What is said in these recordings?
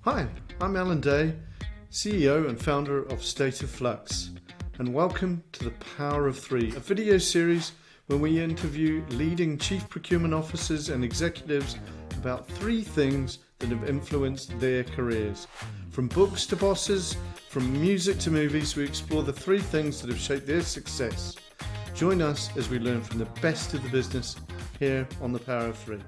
Hi, I'm Alan Day, CEO and founder of State of Flux, and welcome to The Power of Three, a video series where we interview leading chief procurement officers and executives about three things that have influenced their careers. From books to bosses, from music to movies, we explore the three things that have shaped their success. Join us as we learn from the best of the business here on The Power of Three.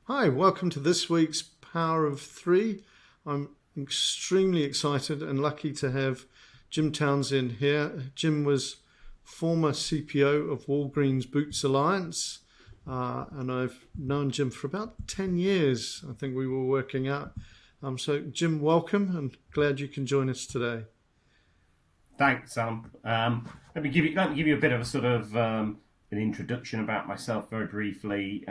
Hi, welcome to this week's Power of Three. I'm extremely excited and lucky to have Jim Townsend here. Jim was former CPO of Walgreens Boots Alliance, and I've known Jim for about 10 years. I think we were working out. So Jim, welcome, and glad you can join us today. Thanks, Alan. Let me give you a bit of a sort of an introduction about myself very briefly.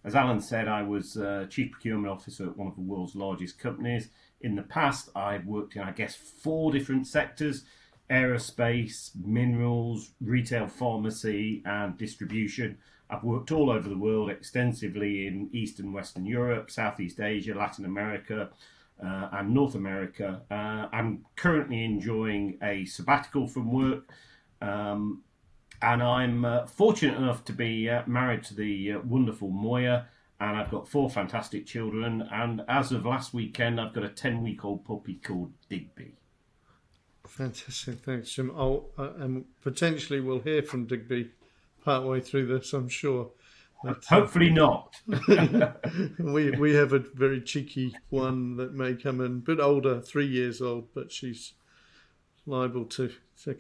As Alan said, I was Chief Procurement Officer at one of the world's largest companies. In the past, I've worked in, I guess, 4 different sectors: aerospace, minerals, retail pharmacy, and distribution. I've worked all over the world extensively in East and Western Europe, Southeast Asia, Latin America, and North America. I'm currently enjoying a sabbatical from work. And I'm fortunate enough to be married to the wonderful Moya, and I've got 4 fantastic children. And as of last weekend, I've got a 10-week-old puppy called Digby. Fantastic, thanks, Jim. And potentially we'll hear from Digby partway through this, I'm sure. But, hopefully not. we have a very cheeky one that may come in, a bit older, 3 years old, but she's liable to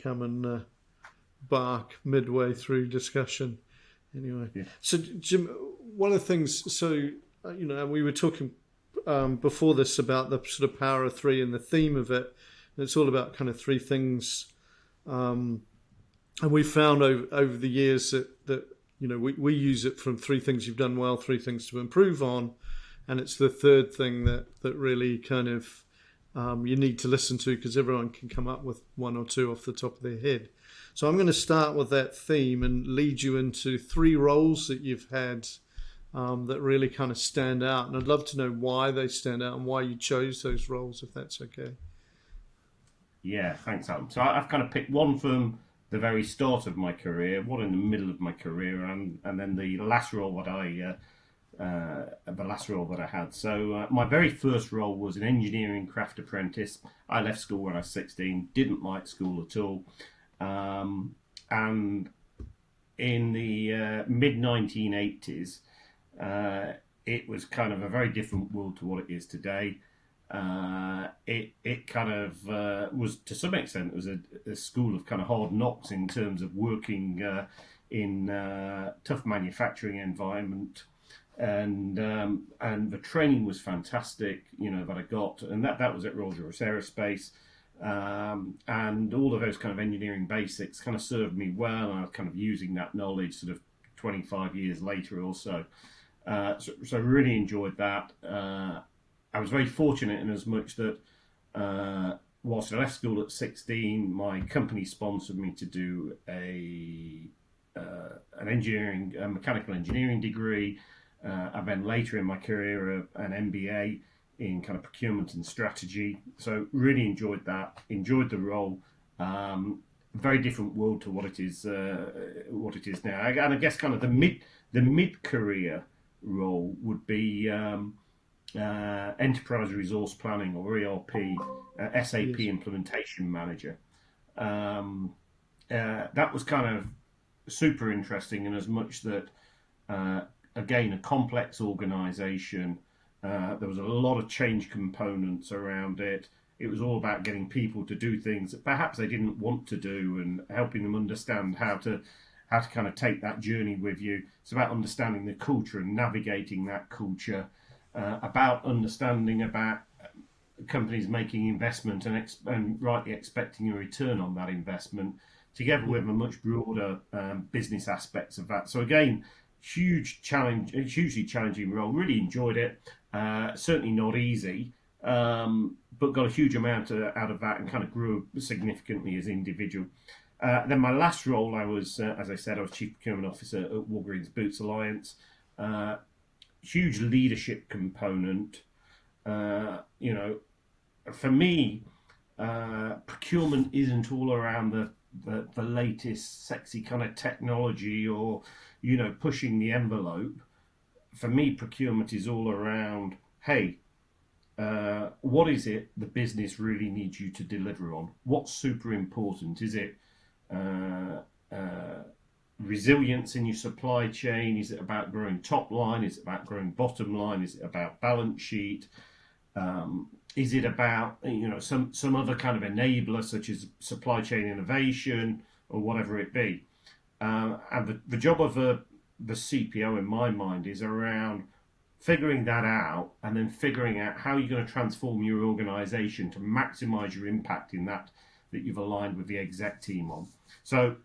come and bark midway through discussion. Anyway, yeah. So Jim, one of the things, we were talking before this about the sort of power of three and the theme of it. And it's all about kind of 3 things. And we found over the years that we use it from 3 things you've done well, 3 things to improve on. And it's the third thing that really kind of you need to listen to, because everyone can come up with 1 or 2 off the top of their head. So I'm going to start with that theme and lead you into 3 roles that you've had that really kind of stand out. And I'd love to know why they stand out and why you chose those roles, if that's okay. Yeah, thanks, Alan. So I've kind of picked one from the very start of my career, one in the middle of my career, and then the last role that I had. So my very first role was an engineering craft apprentice. I left school when I was 16, didn't like school at all. And in the mid-1980s, it was kind of a very different world to what it is today. It kind of was, to some extent, it was a school of kind of hard knocks in terms of working in tough manufacturing environment. And the training was fantastic, that I got, and that was at Rolls-Royce Aerospace. And all of those kind of engineering basics kind of served me well, and I was kind of using that knowledge sort of 25 years later or so. So I really enjoyed that. I was very fortunate in as much that whilst I left school at 16, my company sponsored me to do a mechanical engineering degree. And then later in my career, an MBA in kind of procurement and strategy. So really enjoyed that, enjoyed the role. Very different world to what it is now. And I guess kind of the mid-career role would be enterprise resource planning, or ERP, SAP implementation manager. That was kind of super interesting in as much that, again, a complex organization. There was a lot of change components around it. It was all about getting people to do things that perhaps they didn't want to do, and helping them understand how to kind of take that journey with you. It's about understanding the culture and navigating that culture, about understanding about companies making investment and rightly expecting a return on that investment, together with a much broader business aspects of that. So again, hugely challenging role. Really enjoyed it. Certainly not easy, but got a huge amount out of that, and kind of grew significantly as an individual. Then my last role, I was, as I said, I was Chief Procurement Officer at Walgreens Boots Alliance. Huge leadership component, You know, for me, procurement isn't all around the latest sexy kind of technology or, you know, pushing the envelope. For me, procurement is all around, hey, what is it the business really needs you to deliver on? What's super important? Is it resilience in your supply chain? Is it about growing top line? Is it about growing bottom line? Is it about balance sheet? Is it about, you know, some other kind of enabler such as supply chain innovation or whatever it be? And the job of the CPO in my mind is around figuring that out and then figuring out how you're going to transform your organization to maximize your impact in that you've aligned with the exec team on. So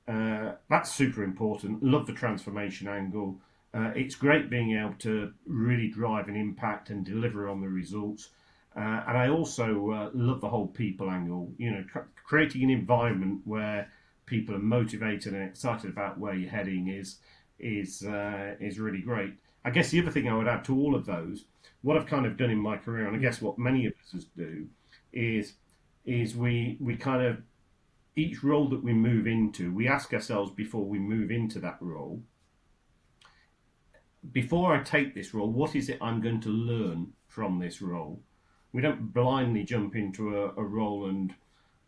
that's super important. Love the transformation angle. It's great being able to really drive an impact and deliver on the results. And I also love the whole people angle. You know, creating an environment where people are motivated and excited about where you're heading is really great. I guess the other thing I would add to all of those, what I've kind of done in my career, and I guess what many of us do, is we kind of, each role that we move into, we ask ourselves before we move into that role, before I take this role, what is it I'm going to learn from this role? We don't blindly jump into a role and,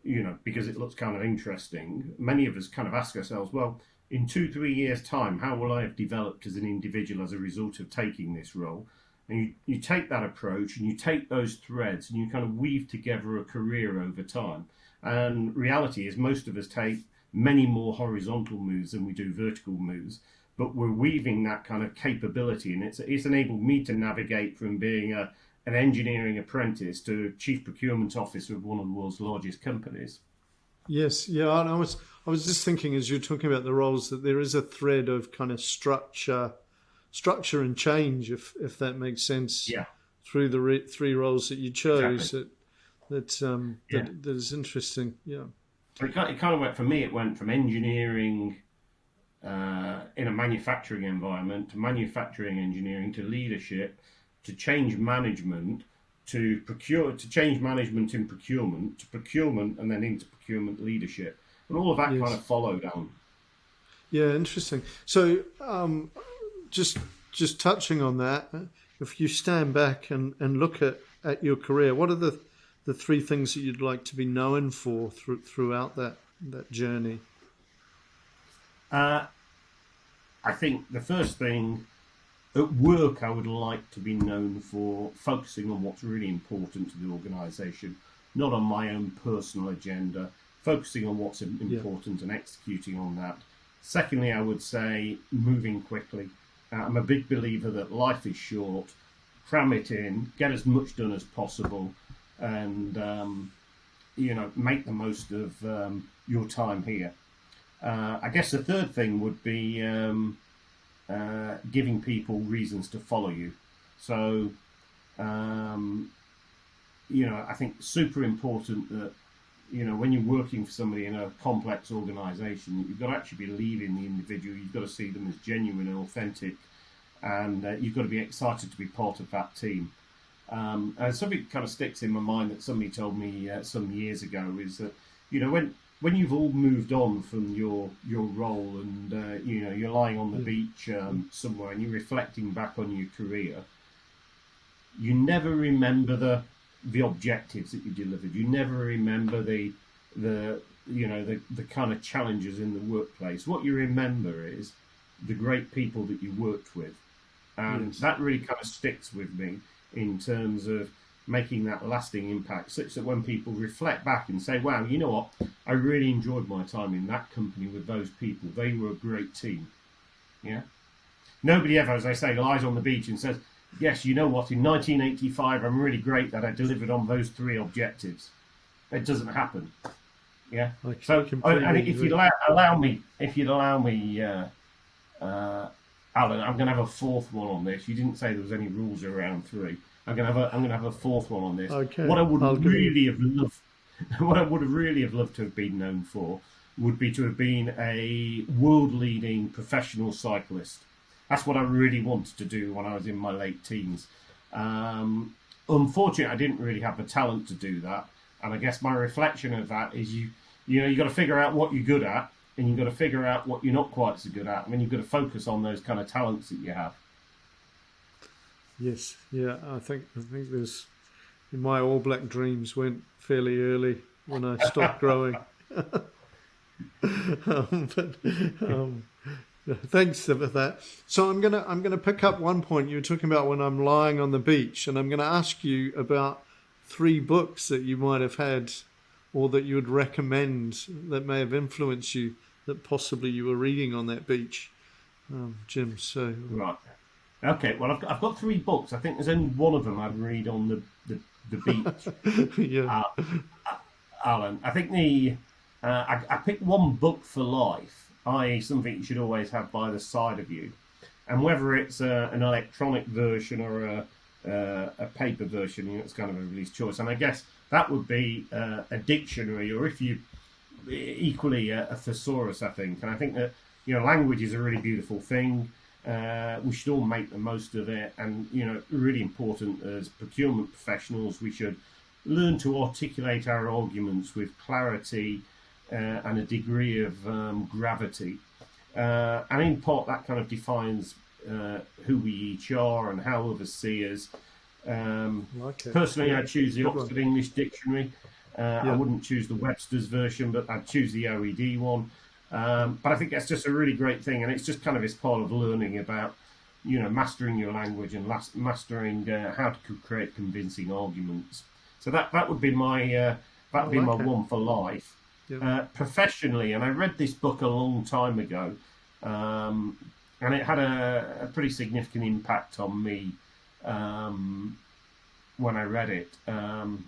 you know, because it looks kind of interesting. Many of us kind of ask ourselves, well, in 2-3 years' time, how will I have developed as an individual as a result of taking this role? And you take that approach and you take those threads and you kind of weave together a career over time. And reality is most of us take many more horizontal moves than we do vertical moves, but we're weaving that kind of capability, and it's enabled me to navigate from being an engineering apprentice to chief procurement officer of one of the world's largest companies. Yes, yeah, and I was just thinking as you're talking about the roles that there is a thread of kind of structure and change, if that makes sense. Yeah. Through the three roles that you chose, Exactly. that is interesting. Yeah. So it kind of went for me. It went from engineering in a manufacturing environment to manufacturing engineering to leadership to change management to change management in procurement to procurement and then into procurement leadership, and all of that Yes. kind of followed on. Yeah, interesting. So, just touching on that, if you stand back and look at your career, what are the three things that you'd like to be known for throughout that journey? I think the first thing at work, I would like to be known for focusing on what's really important to the organisation, not on my own personal agenda, focusing on what's important and executing on that. Secondly, I would say moving quickly. I'm a big believer that life is short. Cram it in, get as much done as possible, and make the most of your time here. I guess the third thing would be giving people reasons to follow you. So, I think super important that, when you're working for somebody in a complex organisation, you've got to actually believe in the individual. You've got to see them as genuine and authentic, and you've got to be excited to be part of that team. And something kind of sticks in my mind that somebody told me some years ago is that, when you've all moved on from your role and you're lying on the beach somewhere and you're reflecting back on your career, you never remember the objectives that you delivered. You never remember the kind of challenges in the workplace. What you remember is the great people that you worked with, and that really kind of sticks with me in terms of making that lasting impact, such that when people reflect back and say, wow, you know what, I really enjoyed my time in that company with those people. They were a great team. Yeah. Nobody ever, as I say, lies on the beach and says, yes, you know what, in 1985, I'm really great that I delivered on those three objectives. It doesn't happen. Yeah. So, and if you'd allow me, Alan, I'm going to have a fourth one on this. You didn't say there was any rules around three. I'm going to have a fourth one on this. Okay. What I would really have loved to have been known for would be to have been a world-leading professional cyclist. That's what I really wanted to do when I was in my late teens. unfortunately, I didn't really have the talent to do that. And I guess my reflection of that is you got to figure out what you're good at, and you've got to figure out what you're not quite so good at. I mean, you've got to focus on those kind of talents that you have. Yes, yeah. I think there's my All Black dreams went fairly early when I stopped growing. But thanks for that. So I'm gonna pick up one point you were talking about when I'm lying on the beach, and I'm gonna ask you about 3 books that you might have had, or that you would recommend that may have influenced you, that possibly you were reading on that beach, Jim. So Right. Okay. Well, I've got 3 books. I think there's only one of them I'd read on the beach. yeah, Alan, I think I picked one book for life, i.e., something you should always have by the side of you, and whether it's an electronic version or a paper version, it's kind of everybody's choice. And I guess that would be a dictionary, or if you equally a thesaurus, I think. And I think that language is a really beautiful thing. We should all make the most of it, and really important as procurement professionals, we should learn to articulate our arguments with clarity and a degree of gravity, and in part that kind of defines who we each are and how others see us. Personally, I'd choose the Oxford English Dictionary. I wouldn't choose the Webster's version, but I'd choose the OED one. But I think that's just a really great thing, and it's just kind of this part of learning about, mastering your language and mastering how to create convincing arguments. So that would be my my one for life. Yep. Professionally, and I read this book a long time ago, and it had a pretty significant impact on me when I read it. And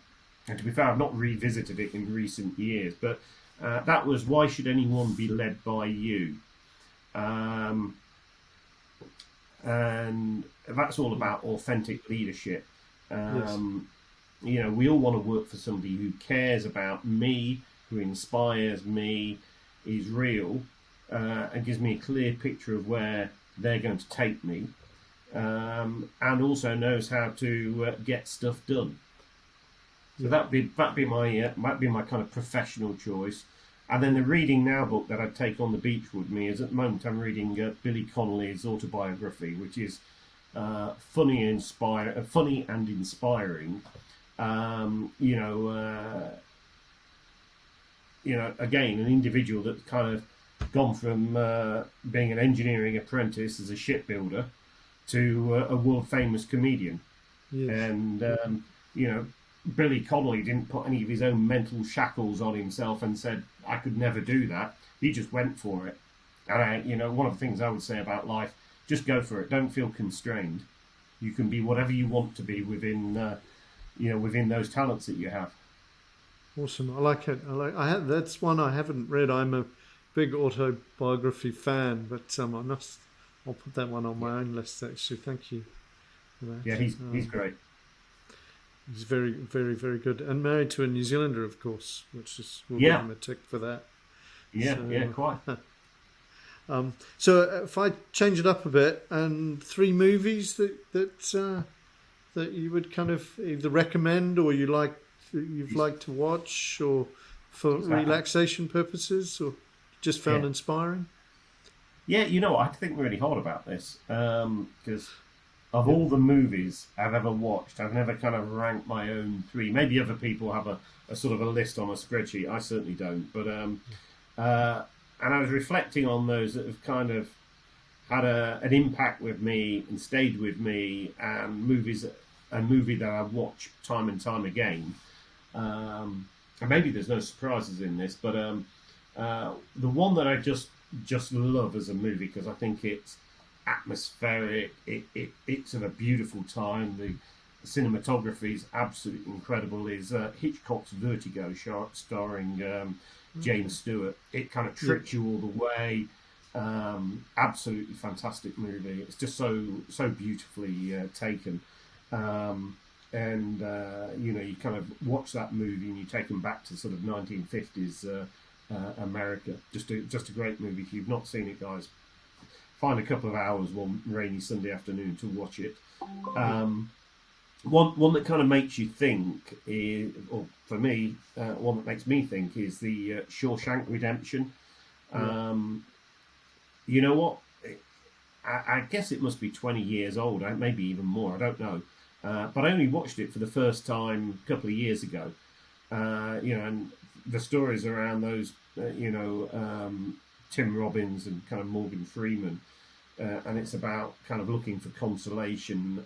to be fair, I've not revisited it in recent years, but that was Why Should Anyone Be Led by You? And that's all about authentic leadership. Yes. We all want to work for somebody who cares about me, who inspires me, is real, and gives me a clear picture of where they're going to take me, and also knows how to get stuff done. So that'd be my kind of professional choice. And then the reading now book that I'd take on the beach with me is, at the moment, I'm reading Billy Connolly's autobiography, which is funny and inspiring. Again, an individual that's kind of gone from being an engineering apprentice as a shipbuilder to a world famous comedian. Yes. And Billy Connolly didn't put any of his own mental shackles on himself and said, I could never do that. He just went for it. And one of the things I would say about life, just go for it. Don't feel constrained. You can be whatever you want to be within within those talents that you have. Awesome. I like it. That's one I haven't read. I'm a big autobiography fan, but I'll put that one on my own list, actually. Thank you for that. Yeah, he's great. He's very, very, very good. And married to a New Zealander, of course, which we'll give him a tick for that. Yeah, quite. So if I change it up a bit, and 3 movies that you would kind of either recommend or you'd like to watch, or for relaxation purposes, or just found inspiring? Yeah, I had to think really hard about this, because of all the movies I've ever watched, I've never kind of ranked my own 3. Maybe other people have a sort of a list on a spreadsheet. I certainly don't. But and I was reflecting on those that have kind of had an impact with me and stayed with me, and a movie that I watch time and time again. And maybe there's no surprises in this, but the one that I just love as a movie, because I think it's atmospheric, it's of a beautiful time, the cinematography is absolutely incredible, is Hitchcock's Vertigo, starring James Stewart. It kind of tricks you all the way. Absolutely fantastic movie. It's just so beautifully taken. You kind of watch that movie and you take them back to sort of 1950s America. Just a great movie. If you've not seen it, guys, find a couple of hours one rainy Sunday afternoon to watch it. one that kind of makes you think is, or for me, one that makes me think is the Shawshank Redemption. Yeah. You know what? I guess it must be 20 years old, maybe even more. I don't know. But I only watched it for the first time a couple of years ago. And the stories around those, Tim Robbins and kind of Morgan Freeman. And it's about kind of looking for consolation,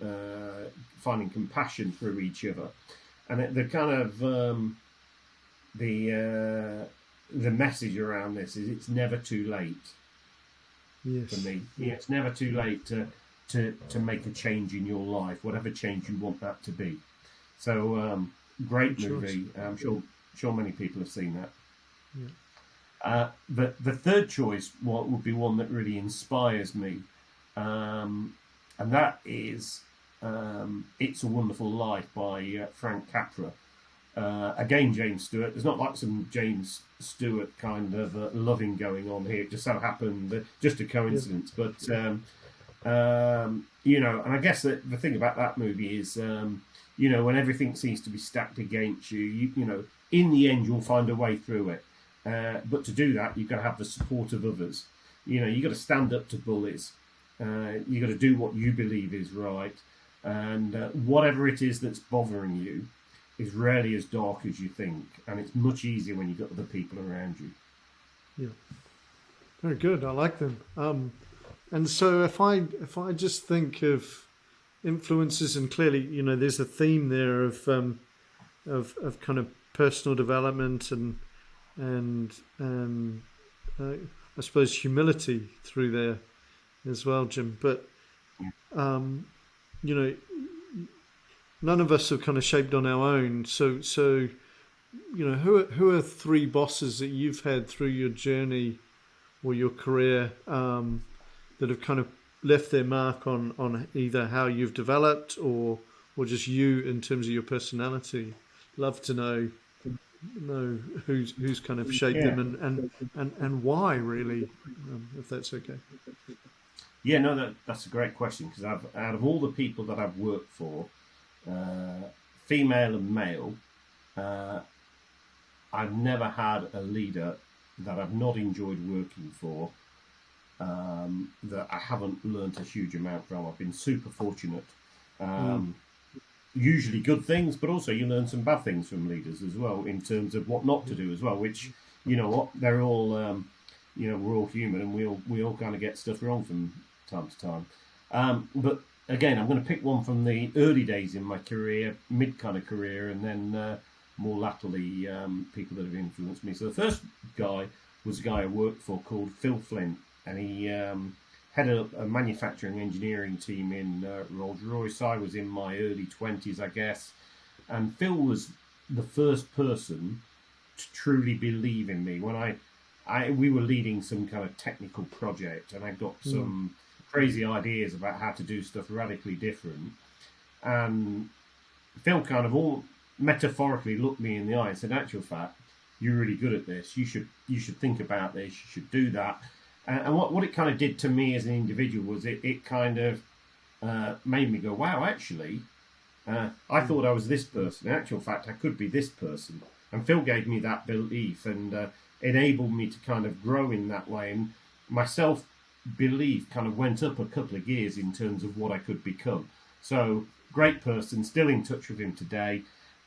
finding compassion through each other. And the kind of the message around this is it's never too late. Yes. For me, yeah, it's never too late to make a change in your life, whatever change you want that to be. So great movie. I'm sure many people have seen that. Yeah. The third choice would be one that really inspires me, and that is "It's a Wonderful Life" by Frank Capra. Again, James Stewart. There's not like some James Stewart kind of loving going on here. It just so happened, just a coincidence. Yeah. But and I guess the thing about that movie is, when everything seems to be stacked against you, in the end you'll find a way through it. But to do that, you've got to have the support of others. You've got to stand up to bullies. You've got to do what you believe is right, and whatever it is that's bothering you is rarely as dark as you think, and it's much easier when you've got other people around you. Yeah, very good. I like them. And so if I just think of influences, and clearly, there's a theme there of kind of personal development and I suppose humility through there as well, Jim. But none of us are kind of shaped on our own. So who are three bosses that you've had through your journey or your career that have kind of left their mark on either how you've developed or just you in terms of your personality? Love to know who's kind of shaped them and why, really, if that's okay. Yeah, no, that's a great question, because out of all the people that I've worked for, female and male, I've never had a leader that I've not enjoyed working for, that I haven't learnt a huge amount from. I've been super fortunate. Usually good things, but also you learn some bad things from leaders as well, in terms of what not to do as well, which, they're all, we're all human, and we all kind of get stuff wrong from time to time. But again, I'm going to pick one from the early days in my career, mid kind of career, and then more latterly, people that have influenced me. So the first guy was a guy I worked for called Phil Flint, and he headed a manufacturing engineering team in Rolls-Royce. I was in my early 20s, I guess, and Phil was the first person to truly believe in me. When we were leading some kind of technical project, and I got some crazy ideas about how to do stuff radically different, and Phil kind of all metaphorically looked me in the eye and said, "In actual fact, you're really good at this. You should think about this. You should do that." And what it kind of did to me as an individual was it kind of made me go, "Wow, actually, I thought I was this person. In actual fact, I could be this person." And Phil gave me that belief and enabled me to kind of grow in that way. And my self-belief kind of went up a couple of gears in terms of what I could become. So, great person, still in touch with him today,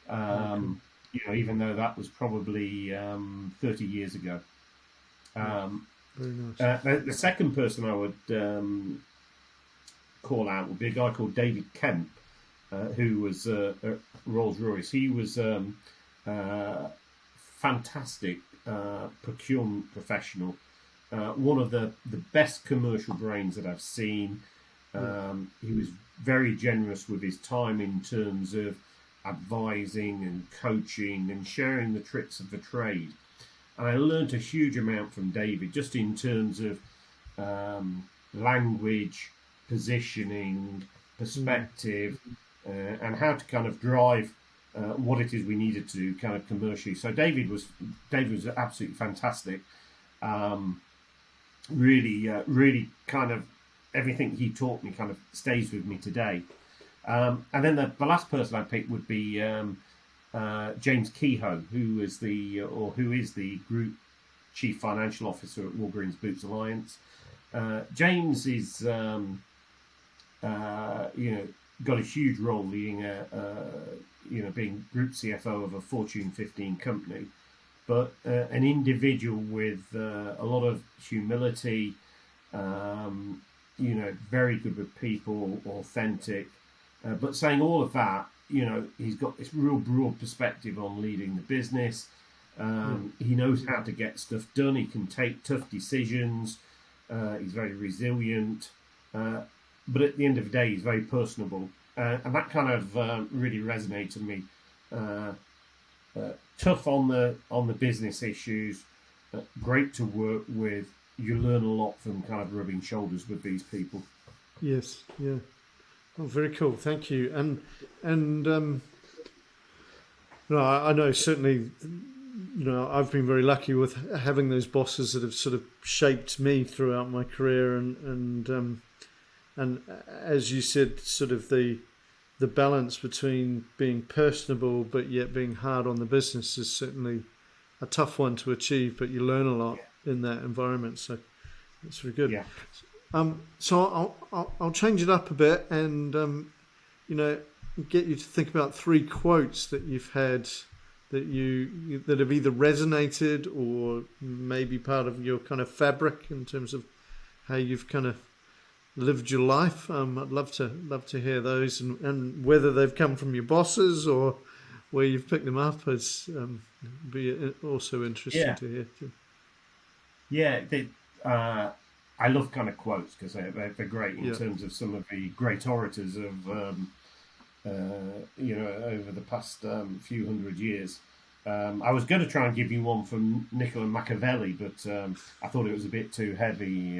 even though that was probably 30 years ago. Very nice. The second person I would call out would be a guy called David Kemp, who was at Rolls-Royce. He was fantastic procurement professional, one of the best commercial brains that I've seen. He was very generous with his time in terms of advising and coaching and sharing the tricks of the trade. And I learned a huge amount from David, just in terms of language, positioning, perspective, and how to kind of drive what it is we needed to do kind of commercially. So David was absolutely fantastic. Really kind of everything he taught me kind of stays with me today. And then the last person I picked would be James Kehoe, who is the group chief financial officer at Walgreens Boots Alliance. James is, got a huge role leading being group CFO of a Fortune 15 company, but an individual with a lot of humility, very good with people, authentic, but saying all of that, he's got this real broad perspective on leading the business. He knows how to get stuff done. He can take tough decisions. He's very resilient. But at the end of the day, he's very personable. And that kind of really resonated with me. Tough on the business issues, great to work with. You learn a lot from kind of rubbing shoulders with these people. Yes, yeah. Oh, very cool. Thank you. And I know certainly, I've been very lucky with having those bosses that have sort of shaped me throughout my career, and as you said, sort of the balance between being personable but yet being hard on the business is certainly a tough one to achieve, but you learn a lot in that environment. So that's very good. Yeah. So I'll change it up a bit and get you to think about 3 quotes that you've had that have either resonated or maybe part of your kind of fabric in terms of how you've kind of lived your life. I'd love to hear those, and whether they've come from your bosses or where you've picked them up is be also interesting to hear too. Yeah, I love kind of quotes because they're great in terms of some of the great orators of over the past few hundred years. I was going to try and give you one from Niccolo Machiavelli, but I thought it was a bit too heavy.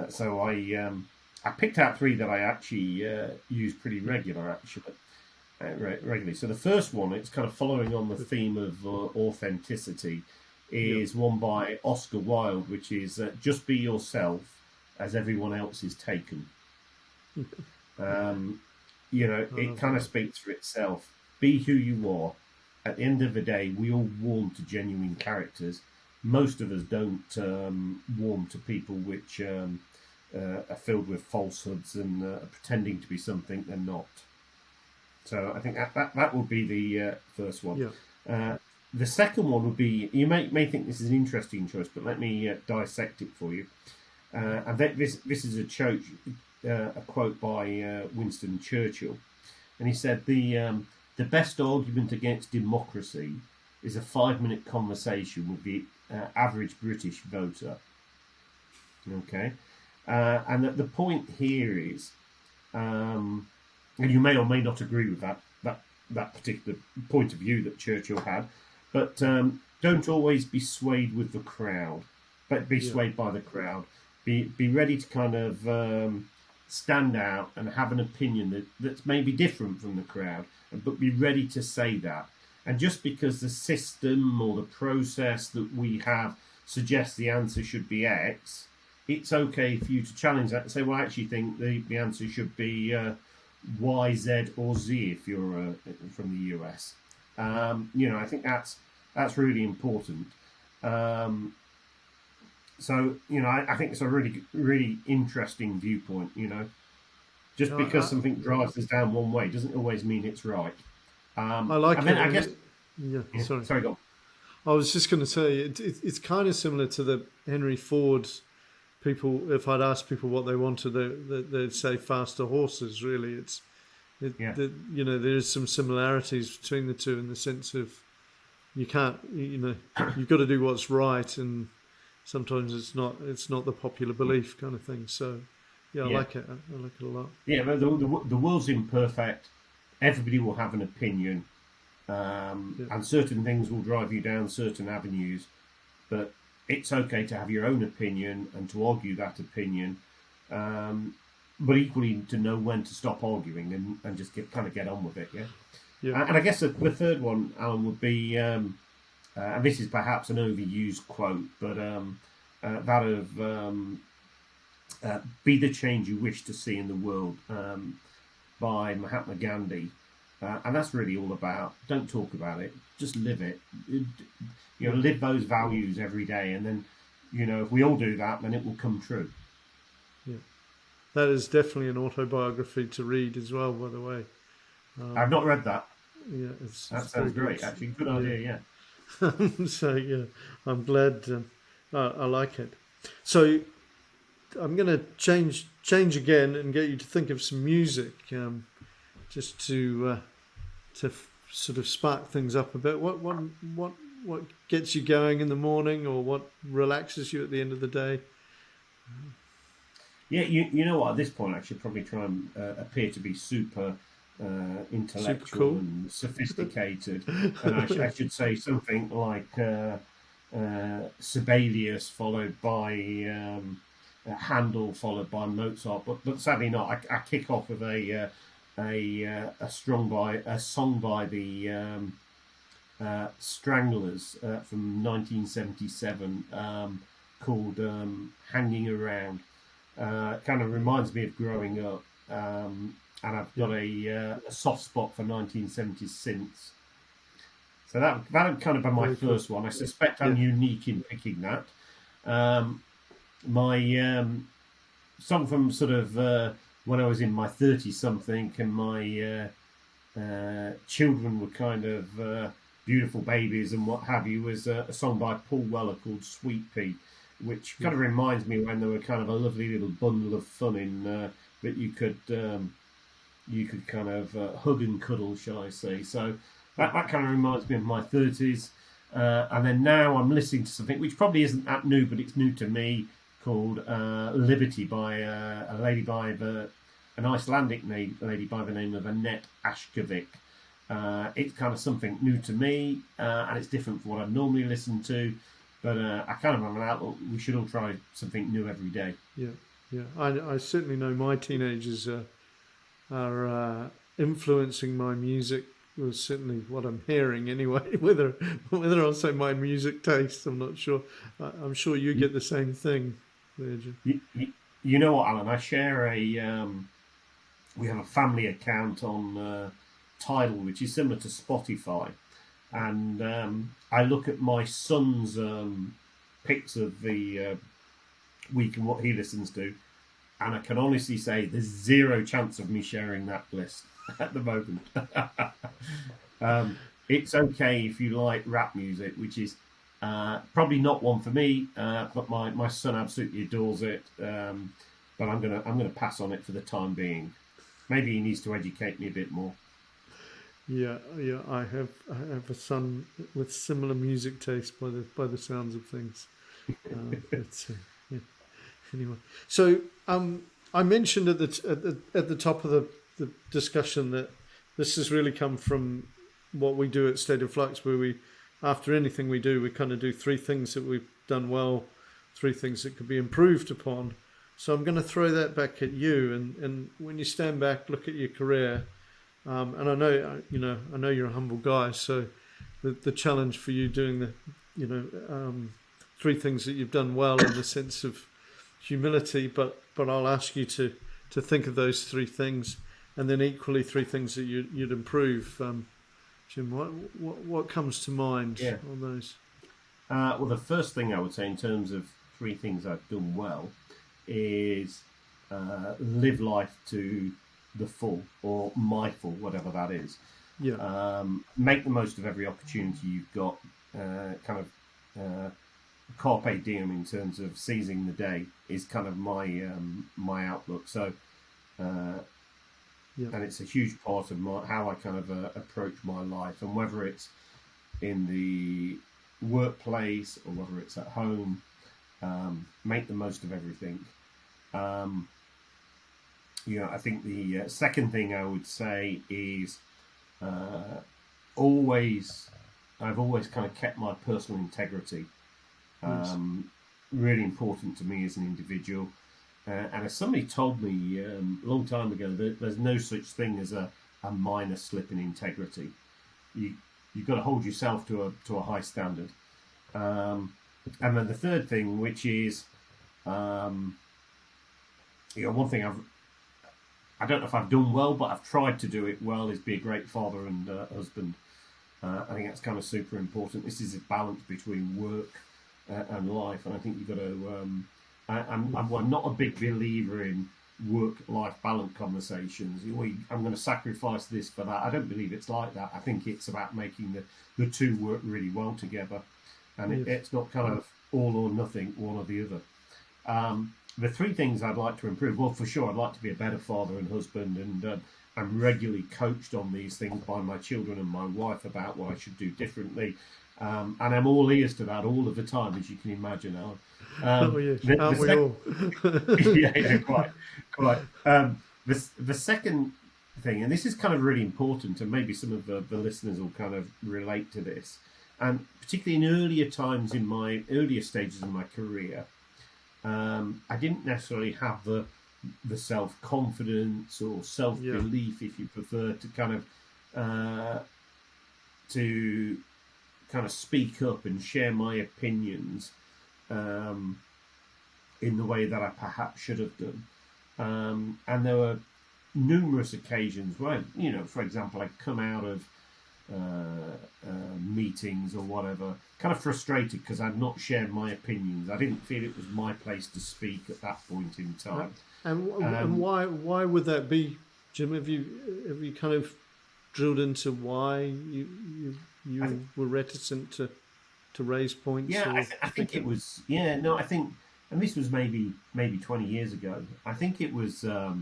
So I picked out 3 that I actually use pretty regularly. So the first one, it's kind of following on the theme of authenticity, is one by Oscar Wilde, which is just be yourself as everyone else is taken. It kind of speaks for itself. Be who you are. At the end of the day, we all warm to genuine characters. Most of us don't warm to people which are filled with falsehoods and pretending to be something they're not. So I think that would be the first one. Yeah. The second one would be, you may think this is an interesting choice, but let me dissect it for you. And this is a quote by Winston Churchill, and he said the best argument against democracy is a 5-minute conversation with the average British voter. Okay, and the point here is, and you may or may not agree with that particular point of view that Churchill had, but don't always be swayed with the crowd, but be swayed by the crowd. Be ready to kind of stand out and have an opinion that's maybe different from the crowd, but be ready to say that. And just because the system or the process that we have suggests the answer should be X, it's okay for you to challenge that and say, well, I actually think the answer should be Y, Z, or Z if you're from the US. I think that's really important. So, I think it's a really, really interesting viewpoint, Just because something drives us down one way doesn't always mean it's right. I like it. I guess... Sorry, go on. I was just going to say, it's kind of similar to the Henry Ford people. If I'd asked people what they wanted, they'd say faster horses, really. There's some similarities between the two in the sense of you can't, you've got to do what's right, and sometimes it's not the popular belief kind of thing. So, I like it. I like it a lot. Yeah, but the world's imperfect. Everybody will have an opinion, and certain things will drive you down certain avenues. But it's okay to have your own opinion and to argue that opinion, but equally to know when to stop arguing and just get on with it. Yeah. And I guess the third one, Alan, would be, and this is perhaps an overused quote, but that of be the change you wish to see in the world. by Mahatma Gandhi. And that's really all about, don't talk about it, just live it. Live those values every day. And then, if we all do that, then it will come true. Yeah. That is definitely an autobiography to read as well, by the way. I've not read that. Yeah, That sounds great. Actually, good idea, yeah. So, yeah, I'm glad. I like it. So I'm going to change again and get you to think of some music, just to sort of spark things up a bit. What gets you going in the morning, or what relaxes you at the end of the day? Yeah, you know what? At this point, I should probably try and appear to be super intellectual, Super cool. and sophisticated, and I should say something like Sibelius, followed by Handel, followed by Mozart. But sadly not. I kick off with a song by the Stranglers from 1977 called "Hanging Around." Kind of reminds me of growing up, and I've got a soft spot for 1970s synths. So that would kind of be my first one. I suspect I'm unique in picking that. My song from sort of when I was in my 30-something, and my children were kind of beautiful babies and what have you, was a song by Paul Weller called "Sweet Pea," which kind of reminds me when they were kind of a lovely little bundle of fun in that you could kind of hug and cuddle, shall I say. So that kind of reminds me of my 30s. And then now I'm listening to something which probably isn't that new, but it's new to me, called "Liberty" by a lady by an Icelandic lady by the name of Annette Ashkevik. It's kind of something new to me, and it's different from what I normally listen to. But I kind of have an outlook. We should all try something new every day. Yeah. I certainly know my teenagers are influencing my music. Well, certainly what I'm hearing anyway. Whether I'll say my music taste, I'm not sure. I'm sure you get the same thing, Virgin. You know what, Alan? I share we have a family account on Tidal, which is similar to Spotify. And I look at my son's picks of the week and what he listens to, and I can honestly say there's zero chance of me sharing that list at the moment. It's okay if you like rap music, which is probably not one for me, but my son absolutely adores it. But I'm gonna pass on it for the time being. Maybe he needs to educate me a bit more. Yeah. I have a son with similar music taste by the sounds of things. Yeah. Anyway, so I mentioned at the top of the discussion that this has really come from what we do at State of Flux, where we, after anything we do, we kind of do three things that we've done well, three things that could be improved upon. So I'm going to throw that back at you, and when you stand back, look at your career. And I know you're a humble guy, so the challenge for you doing the three things that you've done well in the sense of humility, but I'll ask you to think of those three things, and then equally three things that you'd improve. Jim, what comes to mind on those? Well, the first thing I would say in terms of three things I've done well is live life to the full, or my full, whatever that is. Yeah. Make the most of every opportunity you've got. Carpe diem in terms of seizing the day is kind of my outlook. So, and it's a huge part of how I kind of approach my life, and whether it's in the workplace or whether it's at home, make the most of everything. I think the second thing I would say is I've always kind of kept my personal integrity. Really important to me as an individual. And as somebody told me a long time ago, there's no such thing as a minor slip in integrity. You've got to hold yourself to a high standard. And then the third thing, which is one thing I don't know if I've done well, but I've tried to do it well, is be a great father and husband. I think that's kind of super important. This is a balance between work and life, and I think you've got to. I'm not a big believer in work-life balance conversations. I'm going to sacrifice this for that. I don't believe it's like that. I think it's about making the two work really well together, and it's not kind of all or nothing, one or the other. The three things I'd like to improve. Well, for sure, I'd like to be a better father and husband, and I'm regularly coached on these things by my children and my wife about what I should do differently. And I'm all ears to that all of the time, as you can imagine, Alan. Aren't we all? Yeah, quite. The second thing, and this is kind of really important, and maybe some of the listeners will kind of relate to this, and particularly in earlier times in my earlier stages of my career, I didn't necessarily have the self-confidence or self-belief, if you prefer, to speak up and share my opinions in the way that I perhaps should have done. And there were numerous occasions where, for example, I'd come out of meetings or whatever, kind of frustrated because I'd not shared my opinions. I didn't feel it was my place to speak at that point in time. And why would that be, Jim? Have you kind of drilled into why you were reticent to raise points? Yeah, I think it was. Yeah, no, I think, and this was maybe 20 years ago. I think it was how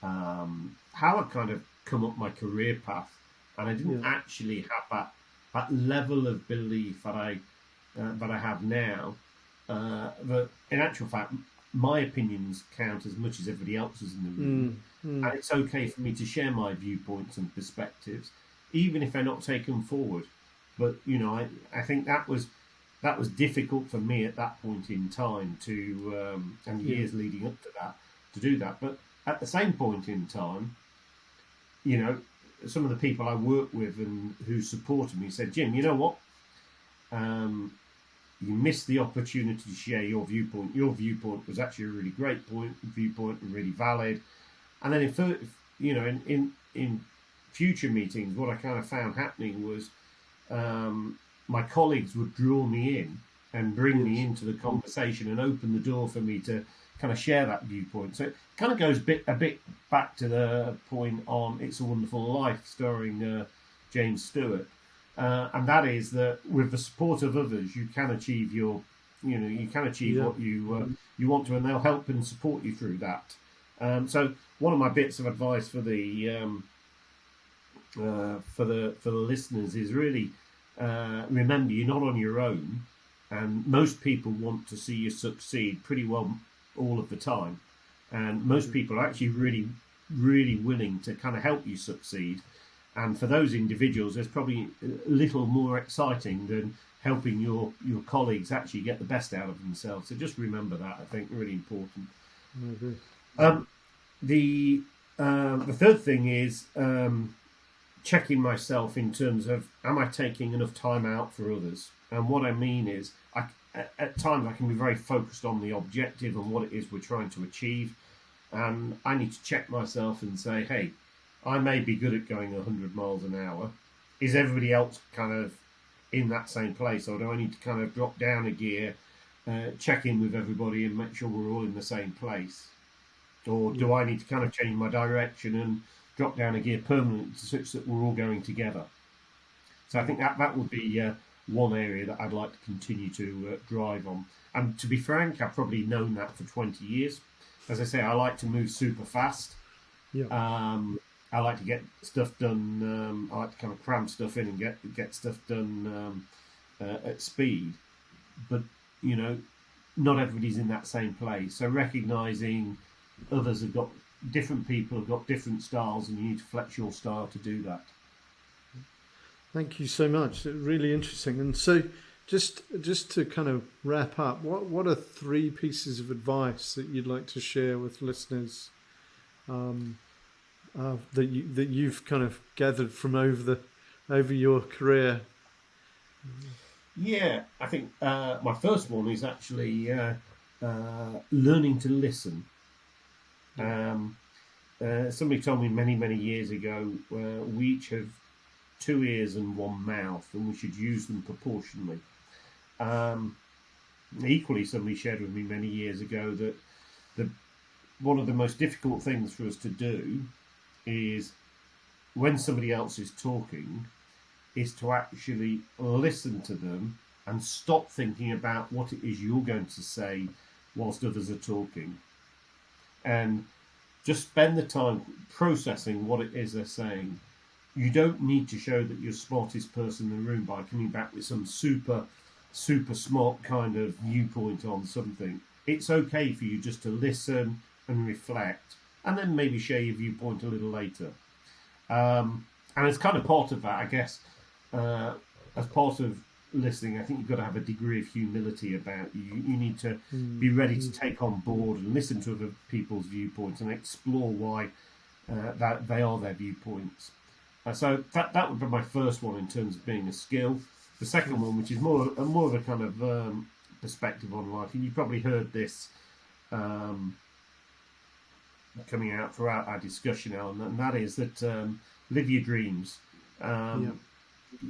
I'd kind of come up my career path, and I didn't actually have that level of belief that I have now. That in actual fact, my opinions count as much as everybody else's in the room, and it's okay for me to share my viewpoints and perspectives, even if they're not taken forward. But I think that was difficult for me at that point in time to and years leading up to that to do that. But at the same point in time, some of the people I worked with and who supported me said, Jim, you know what? You missed the opportunity to share your viewpoint. Your viewpoint was actually a really great viewpoint and really valid. And then in future meetings, what I kind of found happening was my colleagues would draw me in and bring me into the conversation and open the door for me to kind of share that viewpoint. So it kind of goes a bit back to the point on It's a Wonderful Life, starring James Stewart, and that is that with the support of others, you can achieve what you want to, and they'll help and support you through that. So one of my bits of advice for the listeners is really remember you're not on your own, and most people want to see you succeed pretty well all of the time, and most people are actually really, really willing to kind of help you succeed. And for those individuals, there's probably a little more exciting than helping your colleagues actually get the best out of themselves. So just remember that. I think really important. The third thing is checking myself in terms of, am I taking enough time out for others? And what I mean is, at times I can be very focused on the objective and what it is we're trying to achieve, and I need to check myself and say, hey, I may be good at going 100 miles an hour. Is everybody else kind of in that same place, or do I need to kind of drop down a gear, check in with everybody and make sure we're all in the same place? Or do I need to kind of change my direction and drop down a gear permanently such that we're all going together? So I think that would be one area that I'd like to continue to drive on. And to be frank, I've probably known that for 20 years. As I say, I like to move super fast. I like to get stuff done. I like to kind of cram stuff in and get stuff done at speed. But, not everybody's in that same place. So recognising others have got different people have got different styles, and you need to flex your style to do that. Thank you so much. Really interesting. And so, just to kind of wrap up, what are 3 pieces of advice that you'd like to share with listeners that you've kind of gathered from over your career? Yeah, I think my first one is actually learning to listen. somebody told me many, many years ago, we each have two ears and one mouth, and we should use them proportionally. Equally, somebody shared with me many years ago that one of the most difficult things for us to do is, when somebody else is talking, is to actually listen to them and stop thinking about what it is you're going to say whilst others are talking, and just spend the time processing what it is they're saying. You don't need to show that you're the smartest person in the room by coming back with some super smart kind of viewpoint on something. It's okay for you just to listen and reflect, and then maybe share your viewpoint a little later. And it's kind of part of that, I guess. As part of listening, I think you've got to have a degree of humility about you. You need to be ready to take on board and listen to other people's viewpoints and explore why that they are their viewpoints. So that would be my first one in terms of being a skill. The second one, which is more of a kind of perspective on life, and you probably heard this coming out throughout our discussion, Alan, and that is that live your dreams.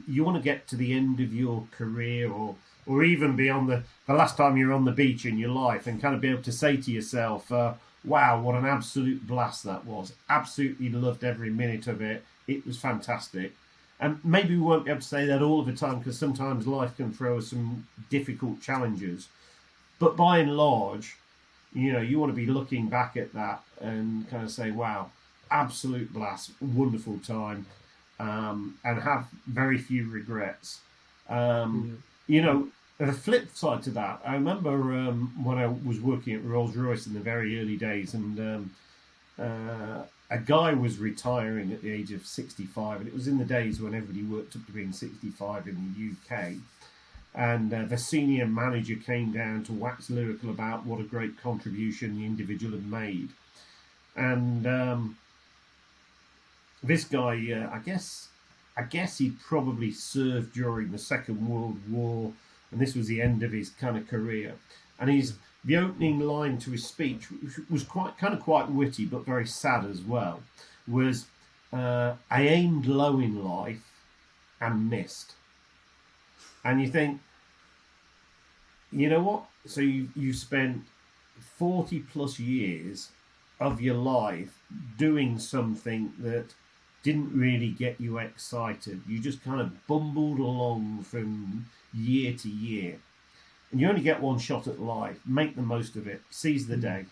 You want to get to the end of your career, or even beyond the last time you're on the beach in your life, and kind of be able to say to yourself, wow, what an absolute blast that was. Absolutely loved every minute of it. It was fantastic. And maybe we won't be able to say that all of the time, because sometimes life can throw us some difficult challenges. But by and large, you want to be looking back at that and kind of say, wow, absolute blast, wonderful time, and have very few regrets. The flip side to that, I remember when I was working at Rolls-Royce in the very early days, and a guy was retiring at the age of 65, and it was in the days when everybody worked up to being 65 in the UK. And the senior manager came down to wax lyrical about what a great contribution the individual had made. And this guy, I guess he probably served during the Second World War, and this was the end of his kind of career. And the opening line to his speech, which was quite witty but very sad as well, was, "I aimed low in life and missed." And you think, you know what? So you spent 40 plus years of your life doing something that didn't really get you excited. You just kind of bumbled along from year to year. And you only get one shot at life. Make the most of it. Seize the day.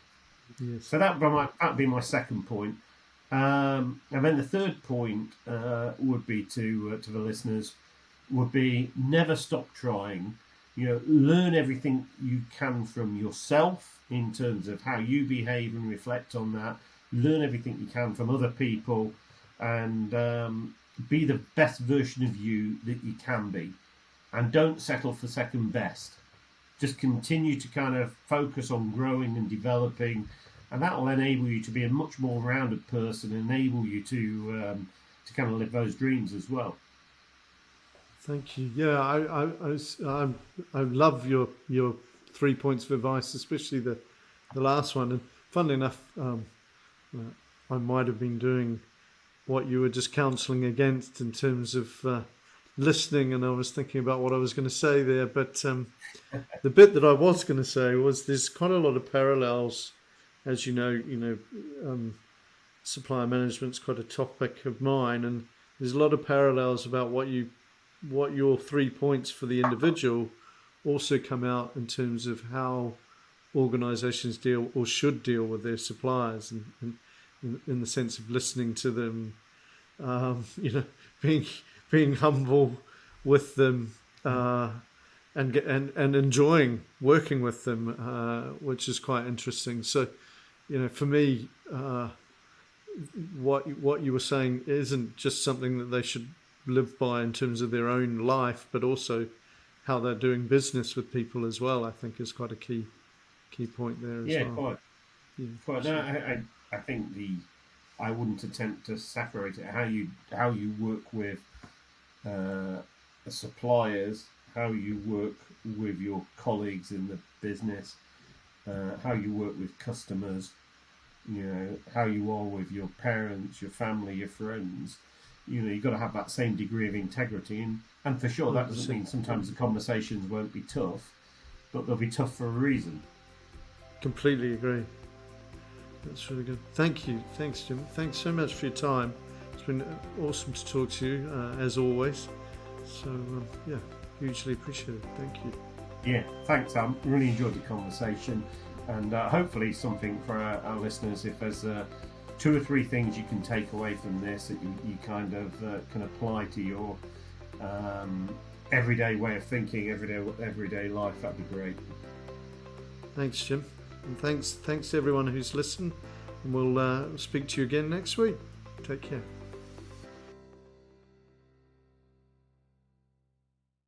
Yes. So that'd be my second point. And then the third point would be to the listeners, would be never stop trying. Learn everything you can from yourself in terms of how you behave and reflect on that. Learn everything you can from other people, and be the best version of you that you can be. And don't settle for second best. Just continue to kind of focus on growing and developing, and that will enable you to be a much more rounded person, enable you to kind of live those dreams as well. Thank you. Yeah, I love your 3 points of advice, especially the last one. And funnily enough, I might have been doing what you were just counselling against in terms of listening, and I was thinking about what I was going to say there. But the bit that I was going to say was there's quite a lot of parallels, as you know, supplier management's quite a topic of mine, and there's a lot of parallels about what your 3 points for the individual also come out in terms of how organisations deal or should deal with their suppliers, and in the sense of listening to them, being humble with them, and enjoying working with them, which is quite interesting. So, for me, what you were saying isn't just something that they should live by in terms of their own life, but also how they're doing business with people as well. I think is quite a key point there as well. Quite. No, I think I wouldn't attempt to separate it. How you work with the suppliers, how you work with your colleagues in the business, how you work with customers, how you are with your parents, your family, your friends. You've got to have that same degree of integrity, and for sure that doesn't mean sometimes the conversations won't be tough, but they'll be tough for a reason. Completely agree. That's really good. Thank you. Thanks, Jim. Thanks so much for your time. It's been awesome to talk to you, as always. So, hugely appreciate it. Thank you. Yeah, thanks, Sam. Really enjoyed the conversation, and hopefully something for our listeners. If there's 2 or 3 things you can take away from this that you kind of can apply to your everyday way of thinking, everyday life, that'd be great. Thanks, Jim. And thanks to everyone who's listened. And we'll speak to you again next week. Take care.